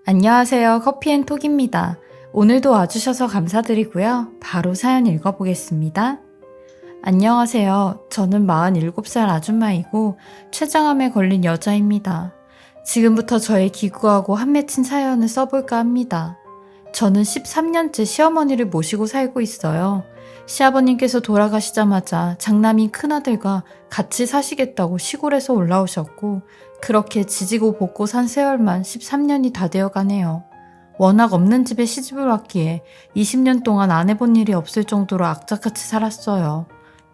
안녕하세요. 커피앤톡입니다. 오늘도 와주셔서 감사드리고요. 바로 사연 읽어보겠습니다. 안녕하세요. 저는 47살 아줌마이고 췌장암에 걸린 여자입니다. 지금부터 저의 기구하고 한 맺힌 사연을 써볼까 합니다. 저는 13년째 시어머니를 모시고 살고 있어요. 시아버님께서 돌아가시자마자 장남인 큰아들과 같이 사시겠다고 시골에서 올라오셨고 그렇게 지지고 볶고 산 세월만 13년이 다 되어가네요. 워낙 없는 집에 시집을 왔기에 20년 동안 안 해본 일이 없을 정도로 악착같이 살았어요.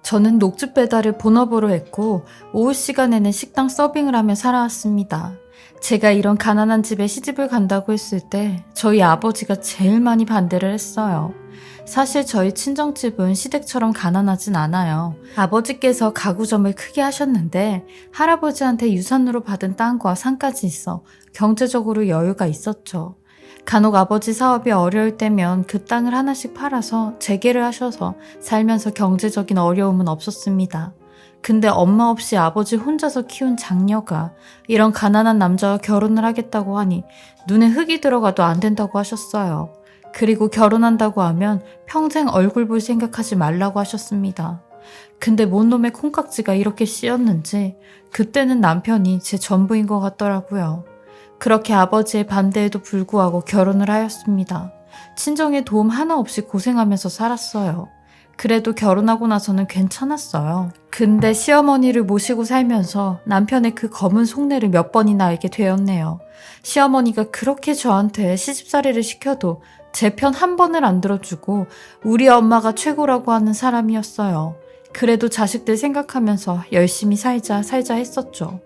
저는 녹즙 배달을 본업으로 했고 오후 시간에는 식당 서빙을 하며 살아왔습니다. 제가 이런 가난한 집에 시집을 간다고 했을 때 저희 아버지가 제일 많이 반대를 했어요. 사실 저희 친정집은 시댁처럼 가난하진 않아요. 아버지께서 가구점을 크게 하셨는데 할아버지한테 유산으로 받은 땅과 산까지 있어 경제적으로 여유가 있었죠. 간혹 아버지 사업이 어려울 때면 그 땅을 하나씩 팔아서 재개를 하셔서 살면서 경제적인 어려움은 없었습니다. 근데 엄마 없이 아버지 혼자서 키운 장녀가 이런 가난한 남자와 결혼을 하겠다고 하니 눈에 흙이 들어가도 안 된다고 하셨어요. 그리고 결혼한다고 하면 평생 얼굴 볼 생각하지 말라고 하셨습니다. 근데 뭔 놈의 콩깍지가 이렇게 씌었는지 그때는 남편이 제 전부인 것 같더라고요. 그렇게 아버지의 반대에도 불구하고 결혼을 하였습니다. 친정에 도움 하나 없이 고생하면서 살았어요. 그래도 결혼하고 나서는 괜찮았어요. 근데 시어머니를 모시고 살면서 남편의 그 검은 속내를 몇 번이나 알게 되었네요. 시어머니가 그렇게 저한테 시집살이를 시켜도 제 편 한 번을 안 들어주고 우리 엄마가 최고라고 하는 사람이었어요. 그래도 자식들 생각하면서 열심히 살자 했었죠.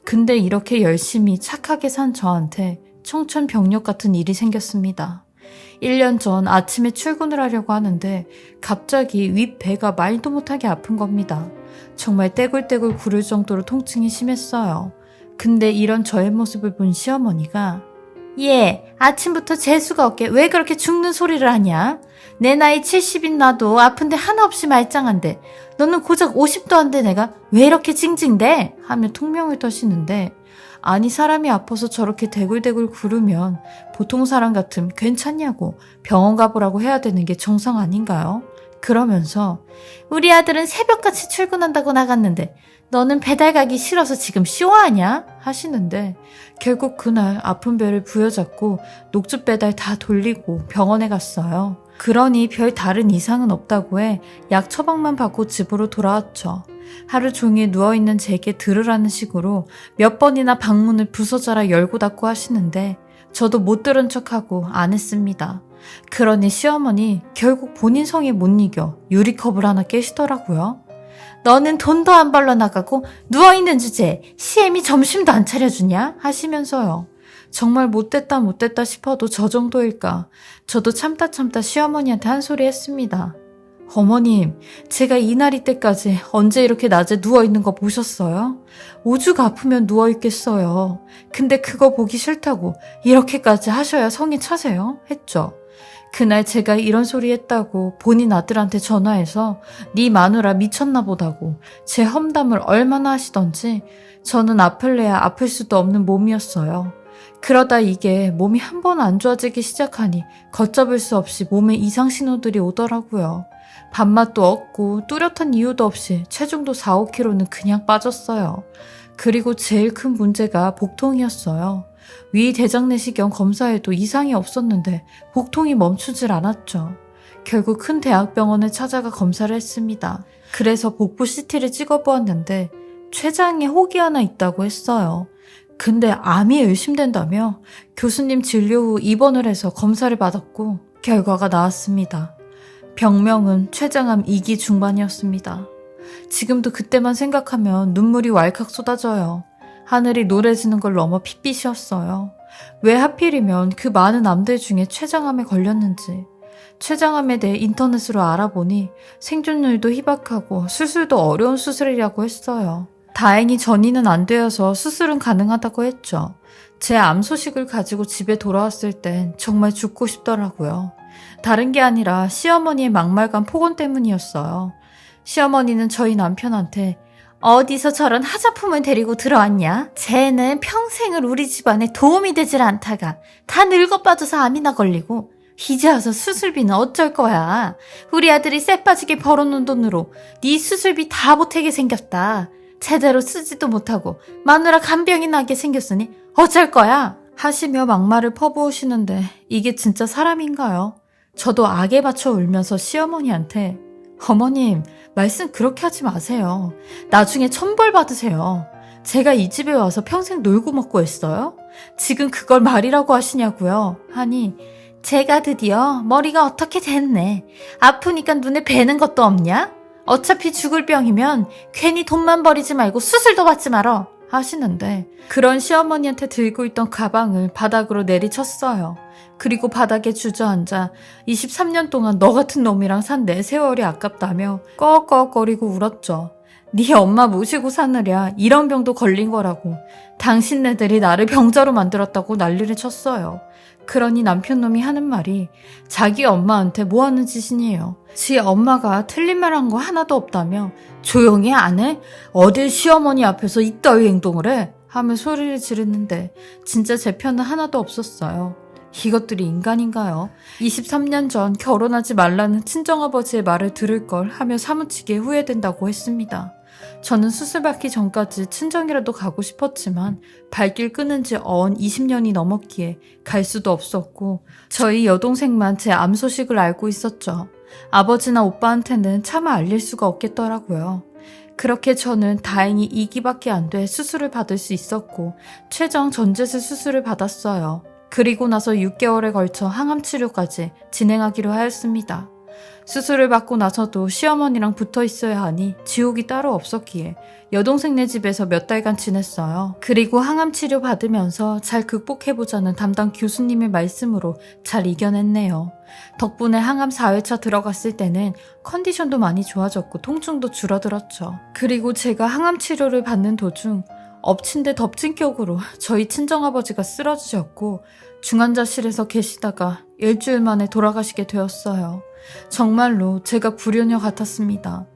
근데 이렇게 열심히 착하게 산 저한테 청천벽력 같은 일이 생겼습니다. 1년 전 아침에 출근을 하려고 하는데 갑자기 윗배가 말도 못하게 아픈 겁니다. 정말 떼굴떼굴 구를 정도로 통증이 심했어요. 근데 이런 저의 모습을 본 시어머니가 얘, 아침부터 재수가 없게 왜 그렇게 죽는 소리를 하냐? 내 나이 70인 나도 아픈데 하나 없이 말짱한데 너는 고작 50도 안 돼 내가 왜 이렇게 징징대? 하며 통명을 터시는데 아니 사람이 아파서 저렇게 대굴대굴 구르면 보통 사람 같으면 괜찮냐고 병원 가보라고 해야 되는 게 정상 아닌가요? 그러면서 우리 아들은 새벽같이 출근한다고 나갔는데 너는 배달 가기 싫어서 지금 쇼하냐? 하시는데 결국 그날 아픈 배를 부여잡고 녹즙 배달 다 돌리고 병원에 갔어요. 그러니 별 다른 이상은 없다고 해 약 처방만 받고 집으로 돌아왔죠. 하루 종일 누워있는 제게 들으라는 식으로 몇 번이나 방문을 부서져라 열고 닫고 하시는데 저도 못 들은 척하고 안 했습니다. 그러니 시어머니 결국 본인 성에 못 이겨 유리컵을 하나 깨시더라고요. 너는 돈도 안 벌러 나가고 누워있는 주제에 시엠이 점심도 안 차려주냐? 하시면서요. 정말 못됐다 싶어도 저 정도일까. 저도 참다 시어머니한테 한 소리 했습니다. 어머님, 제가 이날이 때까지 언제 이렇게 낮에 누워있는 거 보셨어요? 오죽 아프면 누워있겠어요. 근데 그거 보기 싫다고 이렇게까지 하셔야 성이 차세요? 했죠. 그날 제가 이런 소리 했다고 본인 아들한테 전화해서 네 마누라 미쳤나 보다고 제 험담을 얼마나 하시던지 저는 아플래야 아플 수도 없는 몸이었어요. 그러다 이게 몸이 한 번 안 좋아지기 시작하니 걷잡을 수 없이 몸에 이상 신호들이 오더라고요. 밥맛도 없고 뚜렷한 이유도 없이 체중도 4, 5kg는 그냥 빠졌어요. 그리고 제일 큰 문제가 복통이었어요. 위 대장내시경 검사에도 이상이 없었는데 복통이 멈추질 않았죠. 결국 큰 대학병원에 찾아가 검사를 했습니다. 그래서 복부 CT를 찍어보았는데 췌장에 혹이 하나 있다고 했어요. 근데 암이 의심된다며 교수님 진료 후 입원을 해서 검사를 받았고 결과가 나왔습니다. 병명은 췌장암 2기 중반이었습니다. 지금도 그때만 생각하면 눈물이 왈칵 쏟아져요. 하늘이 노래지는 걸 넘어 핏빛이었어요. 왜 하필이면 그 많은 암들 중에 췌장암에 걸렸는지. 췌장암에 대해 인터넷으로 알아보니 생존율도 희박하고 수술도 어려운 수술이라고 했어요. 다행히 전이는 안 되어서 수술은 가능하다고 했죠. 제 암 소식을 가지고 집에 돌아왔을 땐 정말 죽고 싶더라고요. 다른 게 아니라 시어머니의 막말간 폭언 때문이었어요. 시어머니는 저희 남편한테 어디서 저런 하자품을 데리고 들어왔냐? 쟤는 평생을 우리 집안에 도움이 되질 않다가 다 늙어 빠져서 암이나 걸리고 이제 와서 수술비는 어쩔 거야. 우리 아들이 쎄 빠지게 벌어놓은 돈으로 네 수술비 다 보태게 생겼다. 제대로 쓰지도 못하고 마누라 간병이 나게 생겼으니 어쩔 거야? 하시며 막말을 퍼부으시는데 이게 진짜 사람인가요? 저도 악에 받쳐 울면서 시어머니한테 어머님, 말씀 그렇게 하지 마세요. 나중에 천벌 받으세요. 제가 이 집에 와서 평생 놀고 먹고 했어요? 지금 그걸 말이라고 하시냐고요? 하니 제가 드디어 머리가 어떻게 됐네. 아프니까 눈에 뵈는 것도 없냐? 어차피 죽을 병이면 괜히 돈만 버리지 말고 수술도 받지 말어. 하시는데 그런 시어머니한테 들고 있던 가방을 바닥으로 내리쳤어요. 그리고 바닥에 주저앉아 23년 동안 너 같은 놈이랑 산 내 세월이 아깝다며 꺽꺽거리고 울었죠. 네 엄마 모시고 사느랴 이런 병도 걸린 거라고. 당신네들이 나를 병자로 만들었다고 난리를 쳤어요. 그러니 남편놈이 하는 말이 자기 엄마한테 뭐 하는 짓이니에요. 지 엄마가 틀린 말 한 거 하나도 없다며 조용히 안 해? 어딜 시어머니 앞에서 이따위 행동을 해? 하며 소리를 지르는데 진짜 제 편은 하나도 없었어요. 이것들이 인간인가요? 23년 전 결혼하지 말라는 친정아버지의 말을 들을 걸 하며 사무치게 후회된다고 했습니다. 저는 수술 받기 전까지 친정이라도 가고 싶었지만 발길 끊은 지 언 20년이 넘었기에 갈 수도 없었고 저희 여동생만 제 암 소식을 알고 있었죠. 아버지나 오빠한테는 차마 알릴 수가 없겠더라고요. 그렇게 저는 다행히 2기밖에 안 돼 수술을 받을 수 있었고 췌장 전제술 수술을 받았어요. 그리고 나서 6개월에 걸쳐 항암 치료까지 진행하기로 하였습니다. 수술을 받고 나서도 시어머니랑 붙어 있어야 하니 지옥이 따로 없었기에 여동생네 집에서 몇 달간 지냈어요. 그리고 항암 치료 받으면서 잘 극복해보자는 담당 교수님의 말씀으로 잘 이겨냈네요. 덕분에 항암 4회차 들어갔을 때는 컨디션도 많이 좋아졌고 통증도 줄어들었죠. 그리고 제가 항암 치료를 받는 도중 엎친 데 덮친 격으로 저희 친정아버지가 쓰러지셨고 중환자실에서 계시다가 일주일 만에 돌아가시게 되었어요. 정말로 제가 불효녀 같았습니다.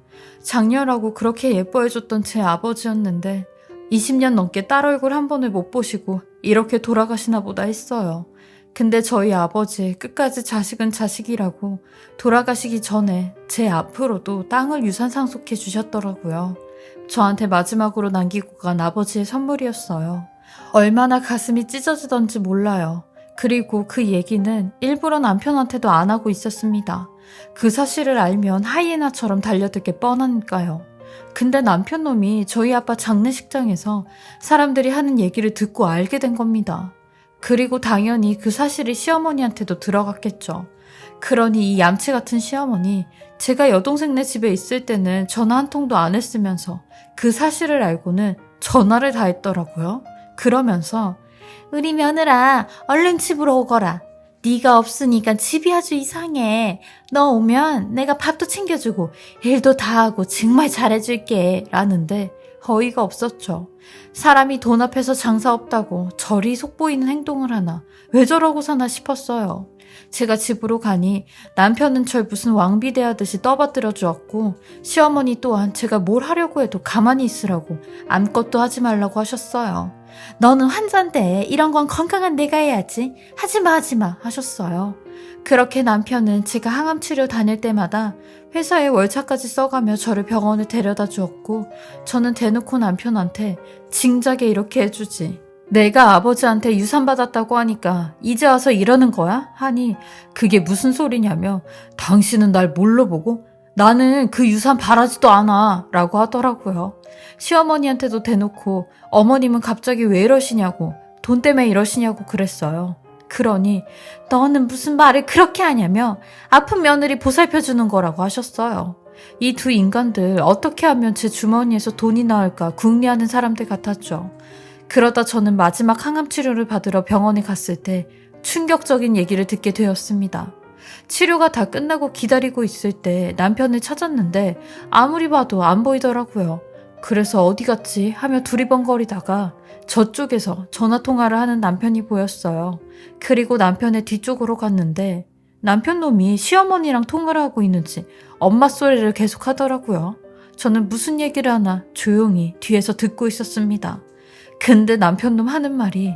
장녀라고 그렇게 예뻐해줬던 제 아버지였는데 20년 넘게 딸 얼굴 한 번을 못 보시고 이렇게 돌아가시나 보다 했어요. 근데 저희 아버지 끝까지 자식은 자식이라고 돌아가시기 전에 제 앞으로도 땅을 유산 상속해 주셨더라고요. 저한테 마지막으로 남기고 간 아버지의 선물이었어요. 얼마나 가슴이 찢어지던지 몰라요. 그리고 그 얘기는 일부러 남편한테도 안 하고 있었습니다. 그 사실을 알면 하이에나처럼 달려들 게 뻔하니까요. 근데 남편놈이 저희 아빠 장례식장에서 사람들이 하는 얘기를 듣고 알게 된 겁니다. 그리고 당연히 그 사실이 시어머니한테도 들어갔겠죠. 그러니 이 얌체 같은 시어머니, 제가 여동생네 집에 있을 때는 전화 한 통도 안 했으면서 그 사실을 알고는 전화를 다 했더라고요. 그러면서 우리 며느라 얼른 집으로 오거라. 네가 없으니까 집이 아주 이상해. 너 오면 내가 밥도 챙겨주고 일도 다 하고 정말 잘해줄게 라는데 어이가 없었죠. 사람이 돈 앞에서 장사 없다고 저리 속보이는 행동을 하나 왜 저러고 사나 싶었어요. 제가 집으로 가니 남편은 절 무슨 왕비 대하듯이 떠받들어 주었고 시어머니 또한 제가 뭘 하려고 해도 가만히 있으라고 아무것도 하지 말라고 하셨어요. 너는 환자인데 이런 건 건강한 내가 해야지. 하지마 하셨어요. 그렇게 남편은 제가 항암치료 다닐 때마다 회사에 월차까지 써가며 저를 병원에 데려다 주었고 저는 대놓고 남편한테 징작에 이렇게 해주지. 내가 아버지한테 유산 받았다고 하니까 이제 와서 이러는 거야? 하니 그게 무슨 소리냐며 당신은 날 뭘로 보고? 나는 그 유산 바라지도 않아 라고 하더라고요. 시어머니한테도 대놓고 어머님은 갑자기 왜 이러시냐고 돈 때문에 이러시냐고 그랬어요. 그러니 너는 무슨 말을 그렇게 하냐며 아픈 며느리 보살펴주는 거라고 하셨어요. 이 두 인간들 어떻게 하면 제 주머니에서 돈이 나올까 궁리하는 사람들 같았죠. 그러다 저는 마지막 항암 치료를 받으러 병원에 갔을 때 충격적인 얘기를 듣게 되었습니다. 치료가 다 끝나고 기다리고 있을 때 남편을 찾았는데 아무리 봐도 안 보이더라고요. 그래서 어디 갔지 하며 두리번거리다가 저쪽에서 전화통화를 하는 남편이 보였어요. 그리고 남편의 뒤쪽으로 갔는데 남편놈이 시어머니랑 통화를 하고 있는지 엄마 소리를 계속 하더라고요. 저는 무슨 얘기를 하나 조용히 뒤에서 듣고 있었습니다. 근데 남편놈 하는 말이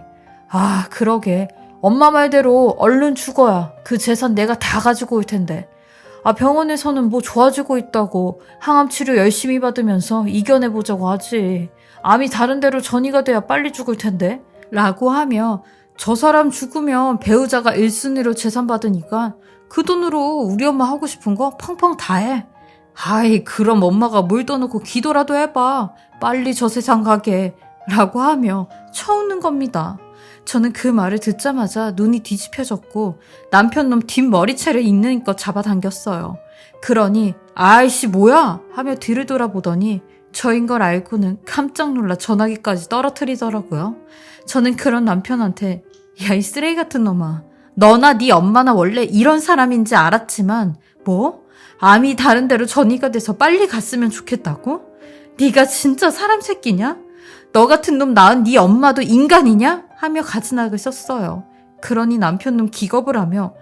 아, 그러게. 엄마 말대로 얼른 죽어야 그 재산 내가 다 가지고 올 텐데. 아, 병원에서는 뭐 좋아지고 있다고 항암 치료 열심히 받으면서 이겨내보자고 하지. 암이 다른 데로 전이가 돼야 빨리 죽을 텐데. 라고 하며 저 사람 죽으면 배우자가 1순위로 재산 받으니까 그 돈으로 우리 엄마 하고 싶은 거 펑펑 다 해. 아이, 그럼 엄마가 물 떠놓고 기도라도 해봐. 빨리 저 세상 가게. 라고 하며 쳐웃는 겁니다. 저는 그 말을 듣자마자 눈이 뒤집혀졌고 남편놈 뒷머리채를 있는 것 잡아당겼어요. 그러니 아이씨 뭐야? 하며 뒤를 돌아보더니 저인 걸 알고는 깜짝 놀라 전화기까지 떨어뜨리더라고요. 저는 그런 남편한테 야, 이 쓰레기 같은 놈아. 너나 네 엄마나 원래 이런 사람인지 알았지만 뭐? 암이 다른 데로 전이가 돼서 빨리 갔으면 좋겠다고? 네가 진짜 사람 새끼냐? 너 같은 놈 낳은 네 엄마도 인간이냐? 하며 가지나글 썼어요. 그러니 남편놈 기겁을 하며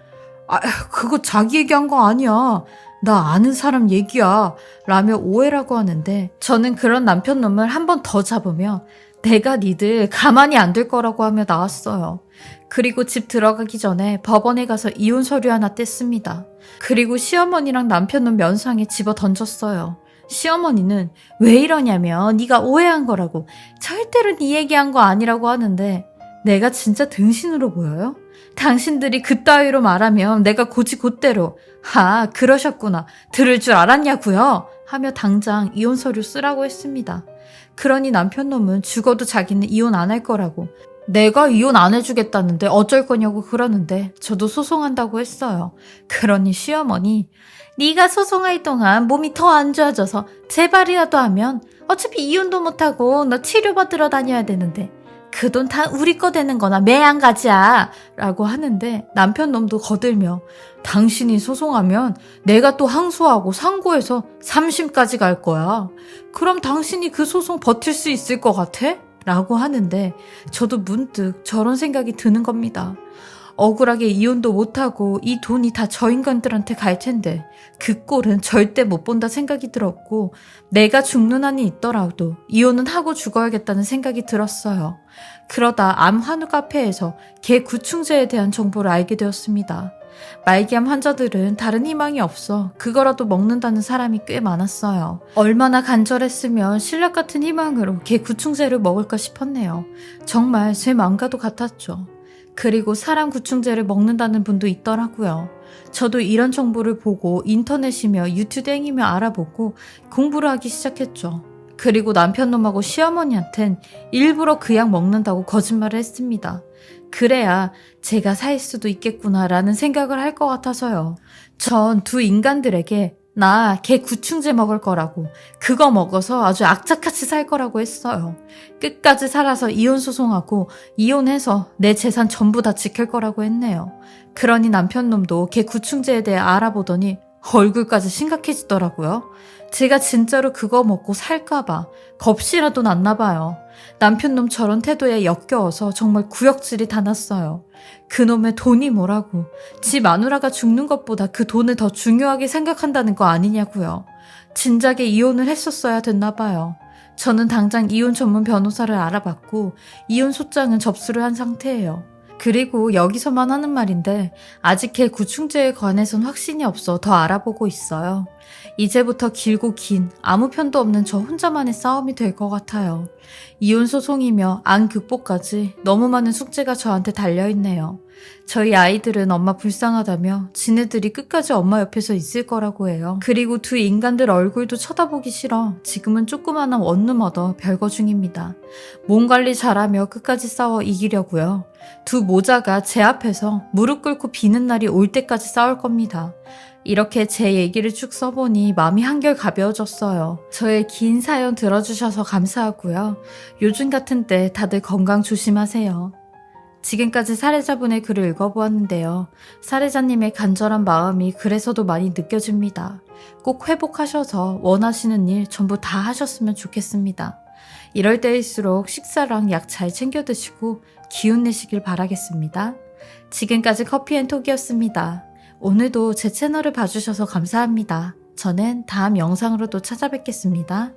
아, 그거 자기 얘기한 거 아니야. 나 아는 사람 얘기야. 라며 오해라고 하는데 저는 그런 남편놈을 한 번 더 잡으며 내가 니들 가만히 안 둘 거라고 하며 나왔어요. 그리고 집 들어가기 전에 법원에 가서 이혼 서류 하나 뗐습니다. 그리고 시어머니랑 남편놈 면상에 집어 던졌어요. 시어머니는 왜 이러냐며 네가 오해한 거라고 절대로 네 얘기한 거 아니라고 하는데 내가 진짜 등신으로 보여요? 당신들이 그따위로 말하면 내가 곧이곧대로 아 그러셨구나 들을 줄 알았냐고요? 하며 당장 이혼 서류 쓰라고 했습니다. 그러니 남편놈은 죽어도 자기는 이혼 안 할 거라고 내가 이혼 안 해주겠다는데 어쩔 거냐고 그러는데 저도 소송한다고 했어요. 그러니 시어머니 네가 소송할 동안 몸이 더 안 좋아져서 재발이라도 하면 어차피 이혼도 못하고 너 치료받으러 다녀야 되는데 그 돈 다 우리 거 되는 거나 매양 가지야 라고 하는데 남편놈도 거들며 당신이 소송하면 내가 또 항소하고 상고해서 3심까지 갈 거야. 그럼 당신이 그 소송 버틸 수 있을 것 같아? 라고 하는데 저도 문득 저런 생각이 드는 겁니다. 억울하게 이혼도 못하고 이 돈이 다 저 인간들한테 갈 텐데 그 꼴은 절대 못 본다 생각이 들었고 내가 죽는 한이 있더라도 이혼은 하고 죽어야겠다는 생각이 들었어요. 그러다 암 환우 카페에서 개 구충제에 대한 정보를 알게 되었습니다. 말기암 환자들은 다른 희망이 없어 그거라도 먹는다는 사람이 꽤 많았어요. 얼마나 간절했으면 신락 같은 희망으로 개 구충제를 먹을까 싶었네요. 정말 제 마음과도 같았죠. 그리고 사람 구충제를 먹는다는 분도 있더라고요. 저도 이런 정보를 보고 인터넷이며 유튜댕이며 알아보고 공부를 하기 시작했죠. 그리고 남편놈하고 시어머니한텐 일부러 그 약 먹는다고 거짓말을 했습니다. 그래야 제가 살 수도 있겠구나라는 생각을 할 것 같아서요. 전 두 인간들에게 나 개 구충제 먹을 거라고 그거 먹어서 아주 악착같이 살 거라고 했어요. 끝까지 살아서 이혼 소송하고 이혼해서 내 재산 전부 다 지킬 거라고 했네요. 그러니 남편놈도 개 구충제에 대해 알아보더니 얼굴까지 심각해지더라고요. 제가 진짜로 그거 먹고 살까봐 겁이라도 났나 봐요. 남편놈 저런 태도에 역겨워서 정말 구역질이 다 났어요. 그놈의 돈이 뭐라고 지 마누라가 죽는 것보다 그 돈을 더 중요하게 생각한다는 거 아니냐고요. 진작에 이혼을 했었어야 됐나 봐요. 저는 당장 이혼 전문 변호사를 알아봤고 이혼 소장은 접수를 한 상태예요. 그리고 여기서만 하는 말인데 아직 개 구충제에 관해선 확신이 없어 더 알아보고 있어요. 이제부터 길고 긴 아무 편도 없는 저 혼자만의 싸움이 될 것 같아요. 이혼 소송이며 암 극복까지 너무 많은 숙제가 저한테 달려있네요. 저희 아이들은 엄마 불쌍하다며 지네들이 끝까지 엄마 옆에서 있을 거라고 해요. 그리고 두 인간들 얼굴도 쳐다보기 싫어 지금은 조그마한 원룸 얻어 별거 중입니다. 몸 관리 잘하며 끝까지 싸워 이기려고요. 두 모자가 제 앞에서 무릎 꿇고 비는 날이 올 때까지 싸울 겁니다. 이렇게 제 얘기를 쭉 써보니 마음이 한결 가벼워졌어요. 저의 긴 사연 들어주셔서 감사하고요. 요즘 같은 때 다들 건강 조심하세요. 지금까지 사례자분의 글을 읽어보았는데요. 사례자님의 간절한 마음이 글에서도 많이 느껴집니다. 꼭 회복하셔서 원하시는 일 전부 다 하셨으면 좋겠습니다. 이럴 때일수록 식사랑 약 잘 챙겨 드시고 기운 내시길 바라겠습니다. 지금까지 커피앤톡이었습니다. 오늘도 제 채널을 봐주셔서 감사합니다. 저는 다음 영상으로 또 찾아뵙겠습니다.